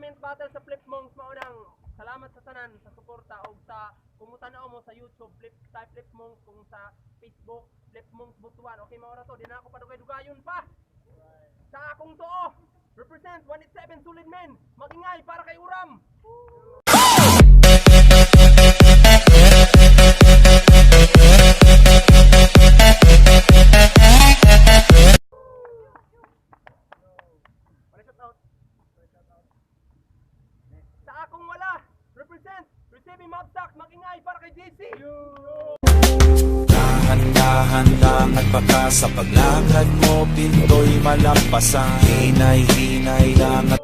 tournament battle sa Flip Monks maunang salamat sa tanan sa suporta o sa kumutan-aw mo sa YouTube Flip Monks kung sa Facebook Flip Monks Butuan. Okay maura to, di na ako padugay-dugayon pa. Sa akong tuo, represent 187 Solid Men, magingay para kay Uram. Sa akong wala, represent Receiving Mobstock, magingay para kay JC. Dahan-dahan lang at baka sa paglakad mo pinto'y malampasan. Hinay-hinay lang at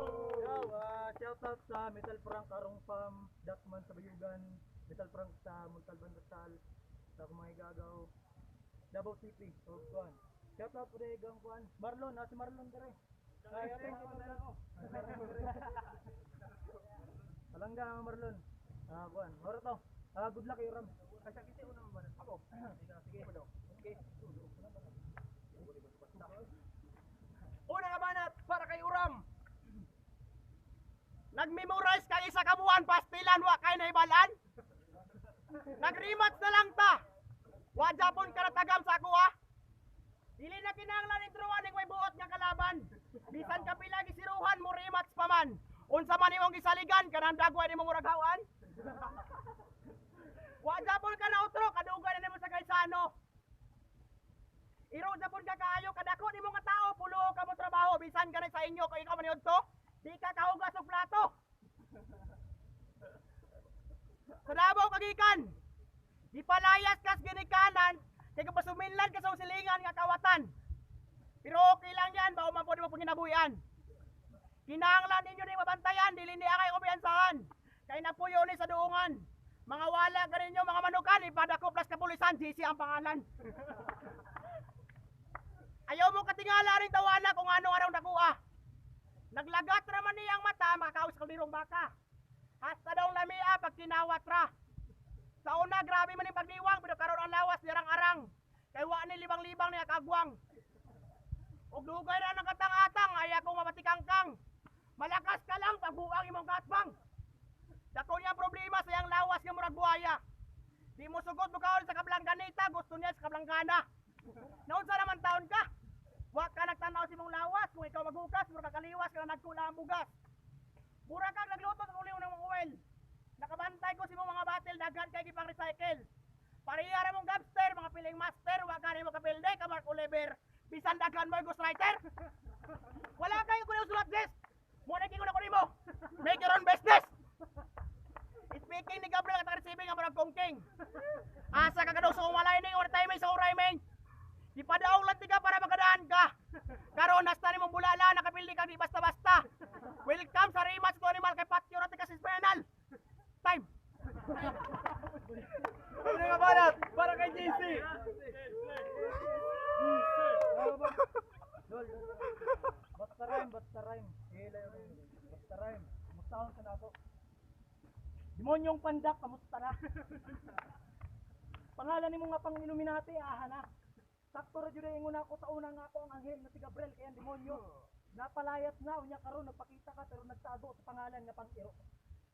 Shoutout sa Metal Prank Karong Pam, Dakman sa Bayugan, Metal Prank sa Muntalban Basal, sa Kumay Gagaw, Davao City, o Kuan. Shoutout po rin gang Kuan. Marlon, si Marlon ka rin. Kaya rin ako na ako. Palangga Marlon. Kuan. Oro to. Good luck kay Ram. Kasi kasi unang ba? Ako. Sige mo daw. Okay. Una ka banat para kay Uram. Nag-memorize kay isa ka buwan pastilan wa kay naibalan. Nag-rematch na lang ta. Wa japon ka natagam sa ako ha. Dili na kinahanglan ni Druan ning may buot nga kalaban. Bisan ka pila gisiruhan mo rematch pa man. Unsa man imong gisaligan kanang dagway nimong muraghawan. Wa japon ka na utro kadugay na nimo sa kaysano. Iro japon ka kaayo kadako nimo nga tao pulo ka mo trabaho bisan ka sa inyo kung ikaw man to. Di ka kahugas og plato. Sa Davao kagikan. Di palayas kas ginikanan kay kapasuminlan ka sa usilingan nga kawatan. Pero okay lang yan, bao man po mo panginabuyan. Kinahanglan ninyo ni mabantayan, dili ni akay kumpiyansahan. Kay napuyo ni sa duungan. Mga wala ka ninyo, mga manukan, ipadako plus kapulisan, GC ang pangalan. Ayaw mo katingala rin tawana kung ano araw nakuha. Naglagat raman niyang mata, makakaus kaldirong baka. Hasta daw lamia pag kinawat ra. Sa una, grabe man yung pagdiwang, pero karon ang lawas, nirang-arang. Kay wa ni libang-libang niya kagwang. Ug dugay na nakatang-atang, ay akong mapatikangkang. Malakas ka lang, pagbuang imong katbang. Dako niya problema sa iyang lawas nga murag buhaya. Di mo sugod mo kaon sa kablangganita, gusto niya sa kablanggana. Naunsa naman taon ka? Wa ka nagtanaw sa imong lawas, kung ikaw maghugas, mura ka kaliwas ka na nagkula ang bugas. Mura ka nagluto sa uliw ng oil. Nakabantay ko sa imong mga battle, daghan kay gipang recycle. Pariya ra mong gangster, mga piling master, wa ka nimo kapilde, ka Mark Oliver. Bisan daghan mo ghostwriter. Wala kayo kuno sulat des. Mo na kingon ako nimo. Make your own business. Speaking ni Gabriel at receiving ang marag kongking. Asa ka kadaw sa umalining or timing sa urayming. Ipadaong lang tiga para magadaan ka. Karon hasta nimong bulala nakapildi ka di basta-basta. Welcome sa rematch to animal kay Patio Rote kasi penal. Time. Ano nga banat para kay JC. Basta rhyme. Basta rhyme. Mustahon ka na ako. Demonyong pandak, kamusta na? Pangalan ni mo nga pang Illuminati, aha na. Sakto ra jud ingon ako sa una nga ako ang anghel na si Gabriel kay ang demonyo. Napalayas na unya karon nagpakita ka pero nagtago sa pangalan nga pang-iro.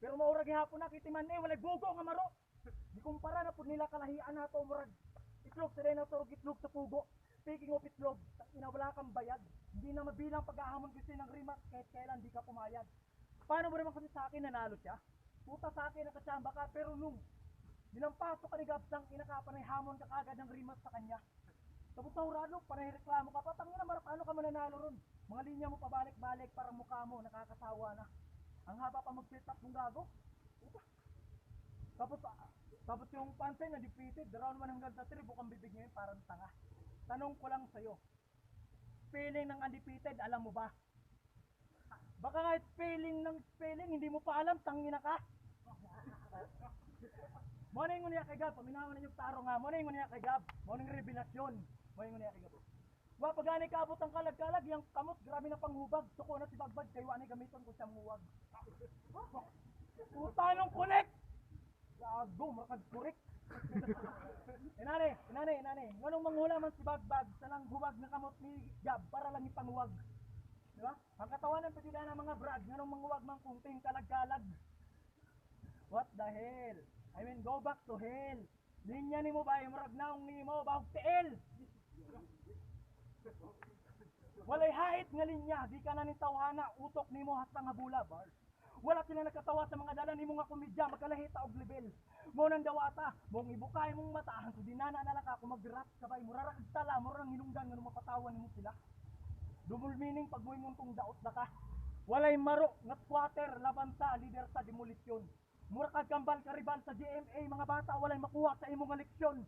Pero maura gihapon na kitiman walay bugo nga maro. Di kumpara na pud nila kalahian nato murag itlog sa dinosaur gitlog sa pugo. Speaking of itlog, wala kang bayad. Hindi na mabilang pag-ahamon kasi ng rematch kahit kailan di ka pumayag. Paano mo naman kasi sa akin nanalo siya? Puta sa akin nakatsamba ka pero nung dinampasok ka ni Gabsang inakapanay hamon ka kagad ng rematch sa kanya. Tapos sa urado, panahireklamo ka pa, tangina marap ano ka mananalo ron. Mga linya mo pabalik-balik parang mukha mo, nakakasawa na. Ang haba pa mag-set up mong gago. Puta. Tapos yung pansin na defeated, the round 1 hanggang sa 3, bukang bibig ngayon parang tanga. Tanong ko lang sa'yo, spelling ng undefeated, alam mo ba? Baka nga spelling ng spelling, hindi mo pa alam, tangina ka. Mo na yung niya kay Gab, paminawan na yung taro nga, mo na yung niya kay Gab, mo na yung revelasyon, mo yung niya kay Gab. Wa pagani kaabot ang kalag-kalag, yung kamot, grabe na panghubag, suko na si Bagbag, kayo ani gamiton ko siyang huwag. Puta nung connect! Gago, makag correct. Inani, nganong manghula man si Bagbag sa nang huwag na kamot ni Gab para lang ipanguwag. Diba? Ang katawan ng pagkila ng mga brad, nga nung mga wag mang kunting kalag-kalag. What the hell? I mean, go back to hell. Linya ni mo ba, yung ragnaong ni mo, bahog tiil. Walay hait nga linya, di ka na ni tawhana, utok ni mo hasta nga bula, bars. Wala sila nakatawa sa mga dala ni mo nga komedya, magkalahita og level. Mo nang dawata, mong ibukay mong matahan, so dinana na lang ka, kung mag-rap ka ba, murara tala, murara ng hinungdan nga nung mapatawan ni mo sila. Double meaning pag mo'y kung daot na ka. Walay maro, nga squatter, laban sa, leader sa demolisyon. Mura kag kambal karibal sa GMA, mga bata walay makuha sa imong leksyon.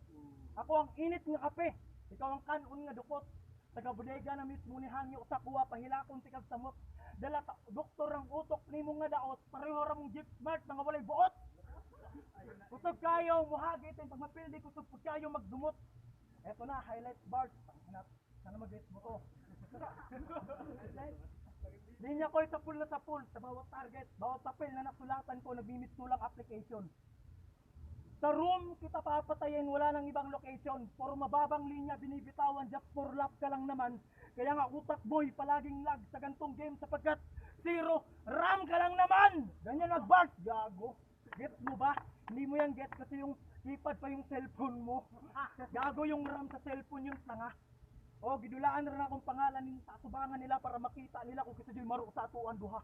Ako ang init nga kape, ikaw ang kanon nga dukot. Taga bodega na mismo ni hangyo sa kuha pahilakon ti kag samot. Dala doktor ang utok nimo nga daot, pareho ra mong jeep smart nga walay buot. Kusog kayo muhagit ang pagmapildi kusog pud kayo magdumot. Eto na highlight bars. Sana mag-get mo to. Linya ko'y sapul na sapul sa bawat target, bawat papel na nasulatan ko, nagbimit tulang application. Sa room kita papatayin, wala nang ibang location. Puro mababang linya binibitawan, just for lap ka lang naman. Kaya nga utak boy, palaging lag sa gantong game sapagkat zero, RAM ka lang naman! Ganyan nag-bark, gago. Get mo ba? Hindi mo yan get kasi yung keypad pa yung cellphone mo. Gago yung RAM sa cellphone yung tanga. O, gidulaan na rin akong pangalan ng tatubangan nila para makita nila kung kasi maro sa atuan duha.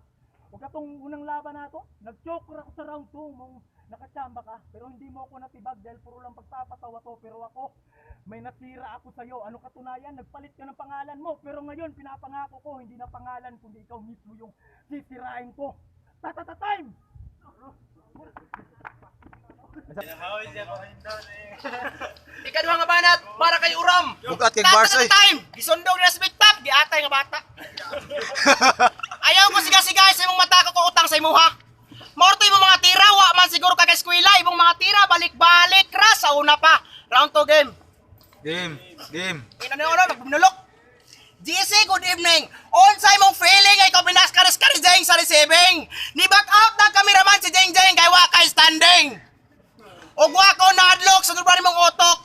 O katong unang laban na to, nag-choker ako sa round 2 mong nakachamba ka, pero hindi mo ako natibag dahil puro lang pagpapatawa to, pero ako, may natira ako sa'yo. Ano katunayan? Nagpalit ka ng pangalan mo, pero ngayon pinapangako ko, hindi na pangalan, kundi ikaw mismo yung sisirain ko. Time! Ikaduha nga banat para kay Uram. Bugat kay Bars ay. Time. Gisundog na sa bigtap, giatay nga bata. Ayaw ko siga-siga sa imong mata ko utang sa imuha. Morto imong mga tira, wa man siguro ka kay eskwela, imong mga tira balik-balik ra sa una pa. Round 2 game. Game. Ina na ono nagbunulok. GC, good evening. Unsay mong feeling ay ikaw pinaskaris-karis Jeng sa receiving. Ni back out na kameraman si Jeng kay wa kay standing. Og wa ko naadlok sa dulban mong utok.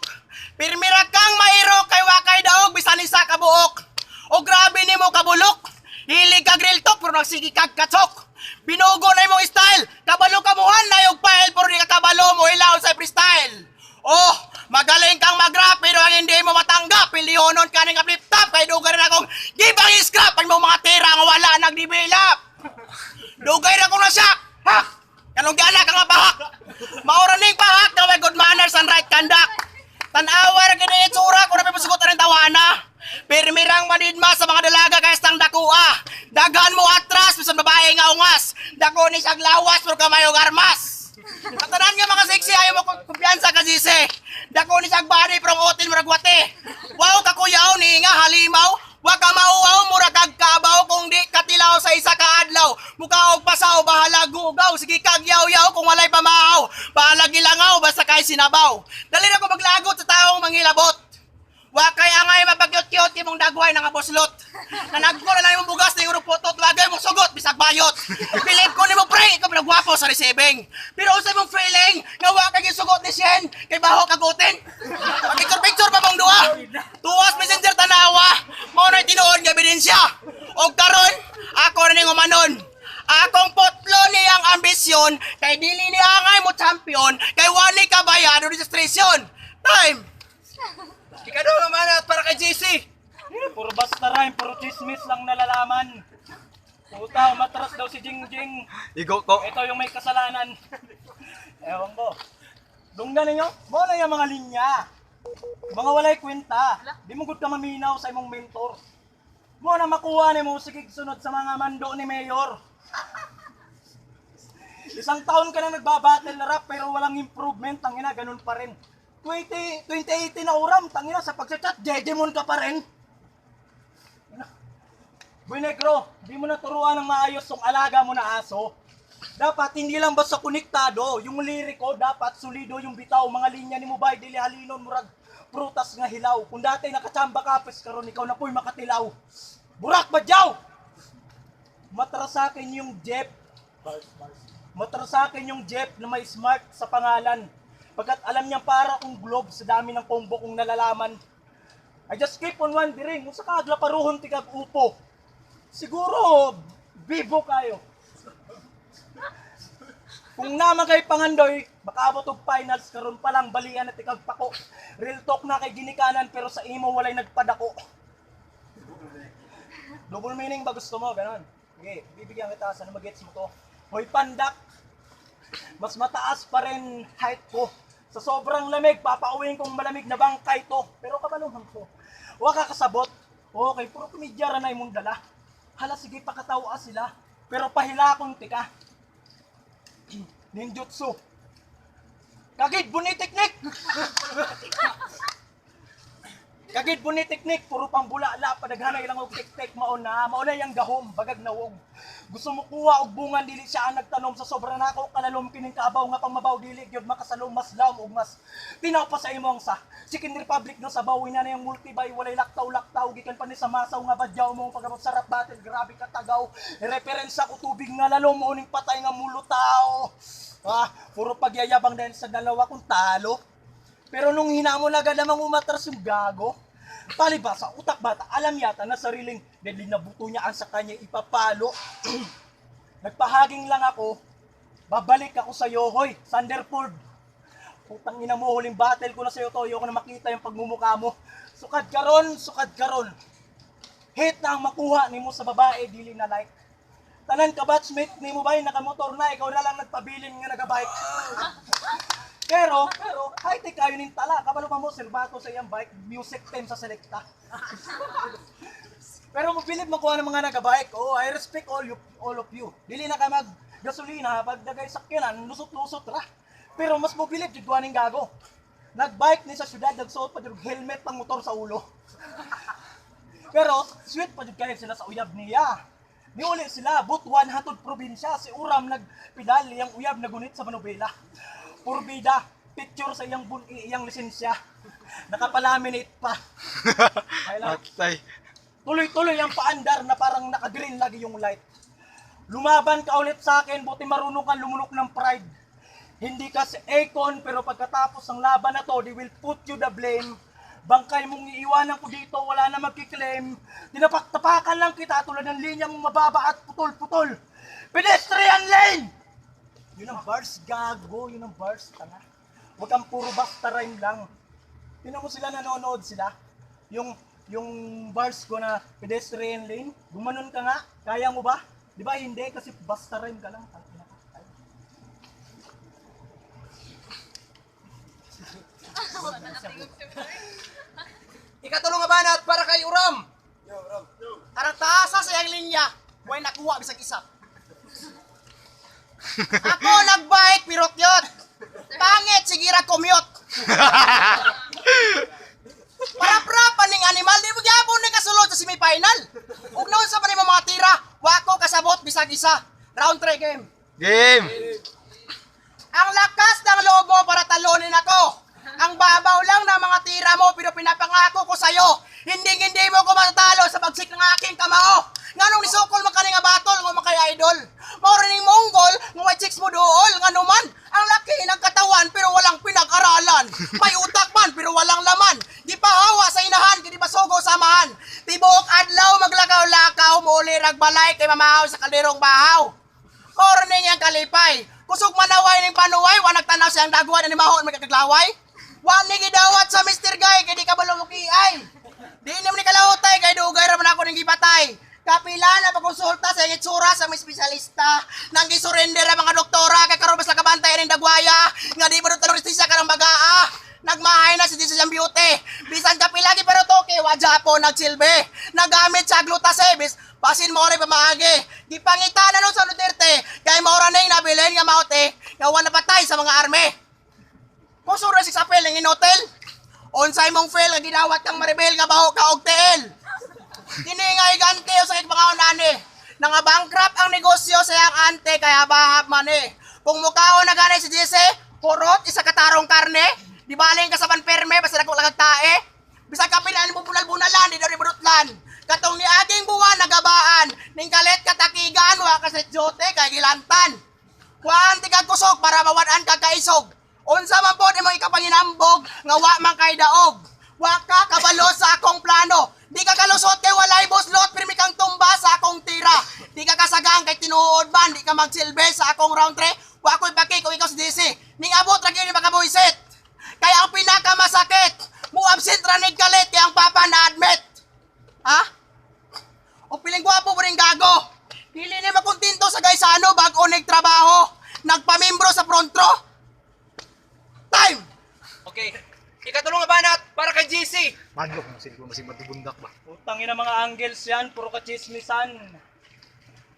Pirmira kang mairo kay wa kay daog bisan isa ka buok. Og grabe nimo kabulok. Hilig ka grill talk pero nagsigi kag katsok. Binugo na imong style. Kabalo kamuhan na yung file pero di ka kabalo mo ilaw sa freestyle. Oh, magaling kang mag-rap pero ang hindi mo matanggap. Pilihonon ka ng flip-top kay dugay na akong gibang scrap ang mga tira nga wala nagdevelop. Dugay na ko na siya. Ha? Kanong gala ka nga bahak. Maura ning pahak na may good manners and right conduct. Tanawa ra gid itsura ko na may pasugot rin tawana. Pirmirang manidma sa mga dalaga kay stang dakua. Daghan mo atras bisan babae nga ungas. Dako ni siyang lawas pero kamay og armas. Katanan nga mga sexy ayaw mo kumpiyansa ka Jise. Dako ni siyang body pero ang otin mo ragwate. Wow ka kuyaw ni nga halimaw. Wa ka mauwaw mura kag kabaw kung di katilaw sa isa ka adlaw. Mukha og pasaw bahala gugaw sige kag yaw-yaw kung walay pamahaw. Bahala gilangaw basta kay sinabaw. Dali na ko maglagot sa taong manghilabot. Wa kay angay mapagyot-kyot imong dagway nga boslot. Nanagko na lang imong bugas na yung rupotot wagay mong sugot bisag bayot. Pilip ko nimo pre ikaw pinagwapo sa receiving. Pero usa imong feeling nga wa kay sugot ni Shen kay baho kagutin. Picture pa mong duha. Tuwas messenger tanawa. Mao na tinuod nga ebidensya. Og karon ako na ning umanon. Akong potlo niyang ambisyon kay dili ni angay mo champion kay wani ka bayad registration. Time. Ikaduha manat para kay JC. Puro basta rhyme, puro chismis lang nalalaman. Puta, matras daw si Jingjing. Igo ko. Ito yung may kasalanan. Ewan ko. Dunggan ninyo, mo na yung mga linya. Mga walay kwenta. Di mo gud ka maminaw sa imong mentor. Mo na makuha ni mo sige sunod sa mga mando ni Mayor. Isang taon ka na nagbabattle rap pero walang improvement, tangina ganun pa rin. 2018 na Uram, tangina sa pagchat, Jejemon ka pa rin. Boy Negro, di mo na turuan ng maayos yung alaga mo na aso. Dapat hindi lang basta konektado, yung liriko dapat solido yung bitaw, mga linya ni Mubay, dili halinon, murag prutas nga hilaw. Kung dati nakachamba ka, pes karon ikaw na po'y makatilaw. Burak badyaw! Matarasakin yung Jeep. Matarasakin yung Jeep na may smart sa pangalan. Pagkat alam niya para kong globe sa dami ng combo kong nalalaman. I just keep on wondering, kung sa kaagla paruhon tigag upo. Siguro, bibo kayo. Kung naman kay Pangandoy, makaabot og finals karon pa lang balian at ikagpako. Real talk na kay ginikanan pero sa imo walay nagpadako. Double meaning ba gusto mo? Ganon. Okay, bibigyan kita sa mag-gets mo to. Hoy pandak, mas mataas pa rin height ko. Sa sobrang lamig, papauwiin kong malamig na bangkay to. Pero kabaluhan ko. Huwag ka kasabot. Okay, puro komedya na imong dala. Hala, sige, pakatawa sila. Pero pahila akong tika. Ninjutsu. Kagid, bunyi teknik! Kagid, bunyi teknik. Puro pambula-la. Padaghanay lang og tek-tek. Mauna yung gahom. Bagag nawong. Gusto mo kuha og bungan dili siya ang nagtanom sa sobra nako kalalom kining kaabaw nga pangmabaw dili gyud makasalom mas lam ug mas tinaw pa sa imong sa Chicken Republic no sa bawin na yung multibay walay laktaw gikan pa ni sa masaw nga badyaw mong pagabot sarap battle grabe ka tagaw referensya ko tubig nga lalom mo ning patay nga mulutaw puro pagyayabang dahil sa dalawa kong talo pero nung hinamo na agad namang umatras yung gago palibasa, utak bata, alam yata na sariling deadly na buto niya ang sa kanya ipapalo. Nagpahaging lang ako, babalik ako sa iyo, hoy, Thunderford. Putang ina mo, huling battle ko na sa iyo to, ayoko na makita yung pagmumukha mo. Sukad karon. Hit na ang makuha ni mo sa babae, dili na like. Tanan ka batchmate ni mo ba yung nakamotor na, ikaw na lang nagpabilin nga nagabike. Pero, high-tech kayo ning tala. Kabalo pa mo, serbato sa iyang bike, music team sa Selecta. Pero mabilib makuha ng mga nagabike. Oh, I respect all of you. Dili na ka mag-gasolina, pag dagay sakyanan, lusot-lusot ra. Pero mas mobilib, judwa ning gago. Nagbike ni sa syudad, nagsuot pa yung helmet pang motor sa ulo. Pero, sweet pa jud kayo sila sa uyab niya. Niuli sila, butuan hatod probinsya. Si Uram nagpidal, iyang uyab nagunit sa manubela. Purbida, picture sa iyang lisensya. Nakapalaminate pa. Atay. Tuloy-tuloy ang paandar na parang naka-green lagi yung light. Lumaban ka ulit sa akin, buti marunong kang lumunok ng pride. Hindi ka si Akon, pero pagkatapos ng laban na to, they will put you the blame. Bangkay mong iiwanan ko dito, wala na magkiklaim. Tinapaktapakan lang kita tulad ng linya mong mababa at putol-putol. Pedestrian lane! Yun ang bars, gago. Yun ang bars, tanga. Huwag kang puro basta rhyme lang. Tingnan mo sila, nanonood sila. Yung bars ko na pedestrian lane, gumanon ka nga. Kaya mo ba? Di ba hindi? Kasi basta rhyme ka lang. Ikatulong nga banat para kay Uram. Taratasa sa iyang linya. Huwag nakuha bisag isa. Ako nagbike, pirot yun. Pangit, sigira commute. Para ning animal, di mo gyapon ni kasulod sa semifinal. Ug noon sa paning mga tira, wako kasabot bisag isa. Round 3 game. Game! Ang lakas ng loob mo para talunin ako. Ang babaw lang ng mga tira mo, pero pinapangako ko sa'yo, hindi mo ko matatalo sa pagsik ng aking kamao. Nganong nisukol man kani nga batol nga makay idol. Maurining Mongol, nga may chicks mo dool, nga naman, ang laki ng katawan pero walang pinag-aralan. May utak man pero walang laman. Di pa hawa sa inahan, di pa sugo samahan. Tibok adlaw maglakaw-lakaw, muli ragbalay kay mamahaw sa kalderong bahaw. Maurining yang kalipay. Kusog manaway ning panuway, wa nagtanaw siyang dagwan ni mahon magkaglaway. Wa ni gidawat sa Mr. Guy kay di ka balong ay. Di naman ni kalahutay kay dugay ra man ako ning gipatay. Kapila na pagkonsulta sa itsura sa mga espesyalista. Nang gisurrender ang mga doktora kay karon basta kabantay ning dagwaya nga di ba tanong restisya ka ng bagaa. Nagmahay na si Decision Beauty. Bisan kapila gi pero toke wa Japon nagsilbi. Nagamit sa glutasebis basin mo rin pamaagi. Gipangita na nun sa Duterte kay maura ning nabilin nga maote nga wa napatay sa mga army. Kung sura si Sapel ng in-hotel, onsay mong fail nga ginawat kang maribel nga baho ka og TL. Kini nga igante o sa pangaunani. Nanga bankrupt ang negosyo sa iyang ante kaya bahab man eh. Kung mukaon na ganay si Jesse, kurot isa katarong karne, di baling ka sa panperme basta dako lagag tae. Bisag kapilan mo bunal-bunalan di daw ributlan. Katong ni aging buwan nagabaan, ning kalit katakigan wa ka sa jote kay gilantan. Kuan tigag kusog para mawan-an ka kaisog. Unsa man pod imong ikapanginambog nga wa man kay daog. Wa ka kabalo sa akong plano. Di ka kalusot kay walay buslot, pirmi kang tumba sa akong tira. Di ka kasagang kay tinuod man, di ka magsilbi sa akong round 3. Wa ko'y baki kung ikaw si DC. Ning abot ra gyud ni makabuisit. Kaya ang pinakamasakit, mo absent ra nig kalit kay ang papa na admit. Ha? O piling gwapo mo ring gago. Dili ni makontento sa gaysano bag-o nagtrabaho. Nagpamimbro sa front row. Time! Okay. Ikatulong nga banat para kay GC. Madlok mo sila kung masing matubundak ba? Utangin ang mga angles yan, puro kachismisan.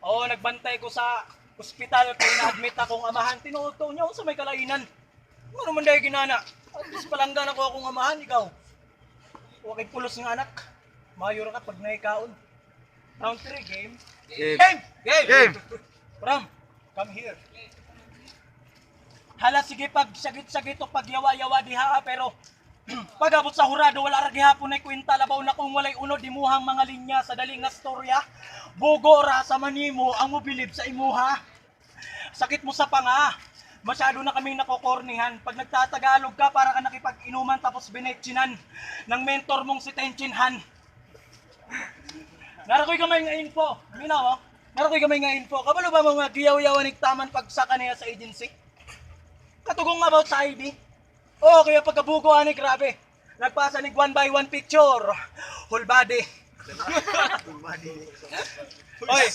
Oo, nagbantay ko sa ospital kaya na-admit akong amahan. Tinuto niya ako sa may kalainan. Ano man dahil ginana? At least palanggan ako akong amahan, ikaw. Huwag kay pulos ng anak. Mayor ka pag naikaon. Round 3, game. Game! Game! Game! Ram, come here. Hala, sige, pag sagit-sagit o pag yawa-yawa diha, pero pag-abot sa hurado, wala ra gihapon ay kwenta labaw na kung walay unod imuhang mga linya sa daling nga storya. Bugo ra sa manimo ang mobilib sa imuha. Sakit mo sa panga. Masyado na kaming nakokornihan. Pag nagtatagalog ka, para ka nakipag-inuman tapos binetsinan ng mentor mong si Tenchinhan. Narakoy kamay nga info. Minaw, oh. Narakoy kamay nga info. Kabalo ba mga giyaw-yawan taman pagsaka niya sa agency? Katugong about sa ID. Oh, kaya pagkabugo ani grabe. Nagpasa ni 1 by 1 picture. Whole body. Oy,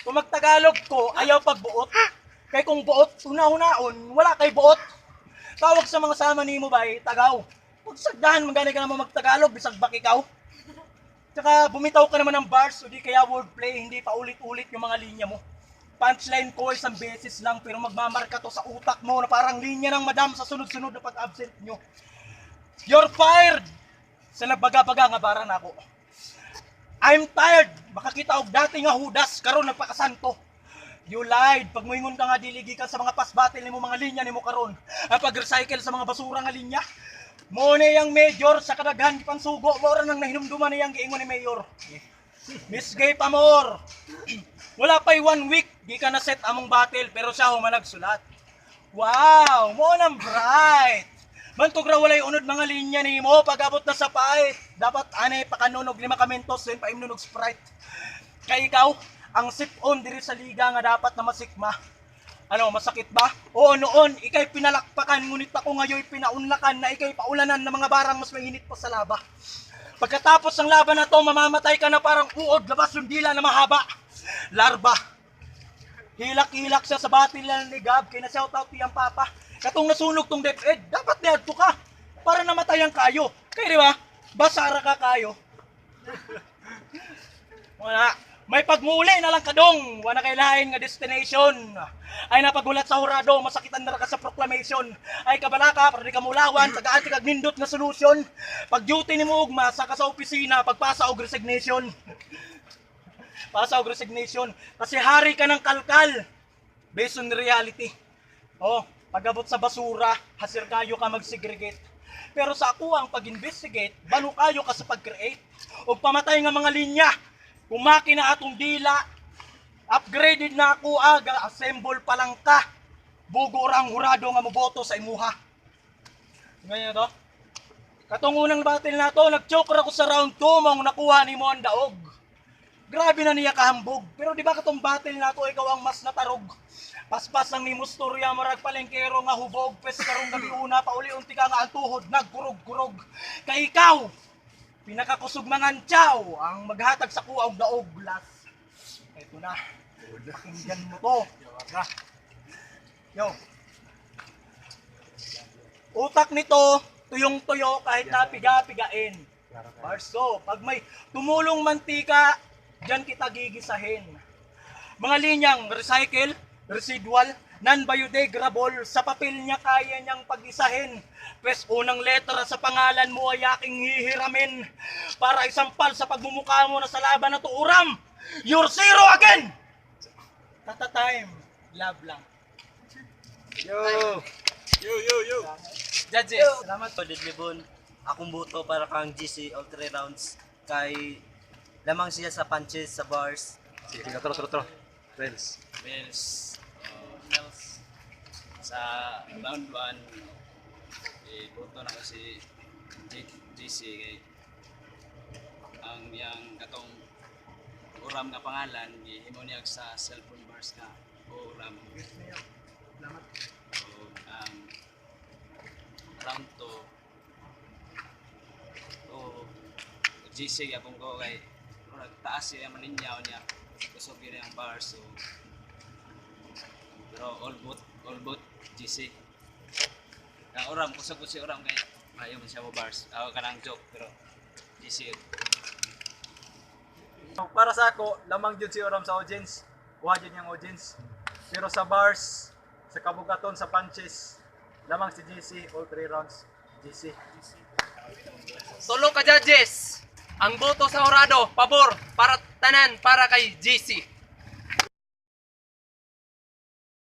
kung magtagalog ko, ayaw pagbuot. Kay kung buot, una-unaon, wala kay buot. Tawag sa mga sama nimo bay, tagaw. Pagsagdahan, magani ka naman magtagalog, bisag bak ikaw. Tsaka bumitaw ka naman ng bars, o di kaya wordplay, hindi pa ulit-ulit yung mga linya mo. Punchline ko isang beses lang pero magmamarka to sa utak mo na parang linya ng madam sa sunod-sunod na pag-absent nyo. You're fired! Sa nagbaga-baga nga baran ako. I'm tired! Makakita og dati nga hudas, karon nagpakasanto. You lied! Pag moingon ka nga diligi ka sa mga pass-battle ni mo mga linya ni mo karon. Ang pag-recycle sa mga basura nga linya. Mo na yung major sa kadaghan pansugo mo ra nang nahinumduman niyang giingon ni mayor. Miss Gay Pamor. Wala pa'y 1 week, di ka na set among battle, pero siya humanag sulat. Wow, mo nang bright. Bantog ra walay unod mga linya ni mo, pag-abot na sa fight. Dapat anay pakanunog 5 kamentos, then paimnunog Sprite. Kay ikaw, ang sip-on diri sa liga nga dapat na masikma. Ano, masakit ba? Oo, noon, ikay pinalakpakan, ngunit ako ngayon pinaunlakan na ikay paulanan ng mga barang mas mainit pa sa laba. Pagkatapos ng laban na to, mamamatay ka na parang uod, labas yung dila na mahaba. Larba. Hilak-hilak siya sa batil ni Gab, kaya na-shoutout niyang papa. Katong nasunog tong DepEd, dapat niadto ka para namatayan kayo. Kaya di ba? Basara ka kayo. Wala. May pagmuli na lang kadong. Wala kay lain nga destination. Ay napagulat sa hurado, masakitan na ka sa proclamation. Ay kabalaka, para di ka mulawan, tagaan ti kag nindot nga solusyon. Pag duty ni mo ugma, saka sa opisina, pagpasa og resignation. Pasa og resignation. Kasi hari ka ng kalkal. Based on reality. Oh, pag-abot sa basura, hasir kayo ka mag-segregate. Pero sa ako ang pag-investigate, balo kayo ka sa pag-create. O pamatay nga mga linya. Kung makina atong dila, upgraded na ako aga, assemble pa lang ka. Bugo ang hurado nga moboto sa imuha. Ngayon to. Katong unang battle na to, nag-choke ako sa round 2, mong nakuha ni mo ang daog. Grabe na niya kahambog. Pero di ba katong battle na to, ikaw ang mas natarog. Paspas ang nimo storya, marag palengkero nga hubog. Pes karong gabi una, pauli-unti ka nga ang tuhod, nagkurog-kurog. Kay ikaw, pinakakusog mga tiyaw, ang maghatag sa kuaw daog last. Ito na. Pakinggan mo to. Yo. Utak nito, tuyong-tuyo kahit napiga-pigain. Barso, pag may tumulong mantika, diyan kita gigisahin. Mga linyang recycle, residual, non-biodegradable, sa papel niya kaya niyang pag-isahin. Pwes unang letra sa pangalan mo ay aking hihiramin para isampal sa pagmumukha mo na sa laban na to uram. You're zero again! Tata time, love lang. Yo! Judges. Salamat po, Didlibon. Akong buto para kang GC all 3 rounds. Kay lamang siya sa punches, sa bars. Sige, tro. Friends. Mills, sa round 1, boto na ko si JC kay ang yang katong uram nga pangalan gihimo niya sa cellphone bars nga uram. O ang round 2 o GC yapon ko kay murag taas siya maninyaw niya kusog yun ang bars, so pero all boot GC. Ang uram kusog si uram kay ayaw man siya mo bars. Ako kanang joke pero GC. Para sa ako, lamang jud si Oram sa audience. Wa jud yung audience. Pero sa bars, sa kabugaton, sa punches, lamang si GC, all 3 rounds, GC. Tulo ka judges. Ang boto sa hurado, pabor, para tanan, para kay GC.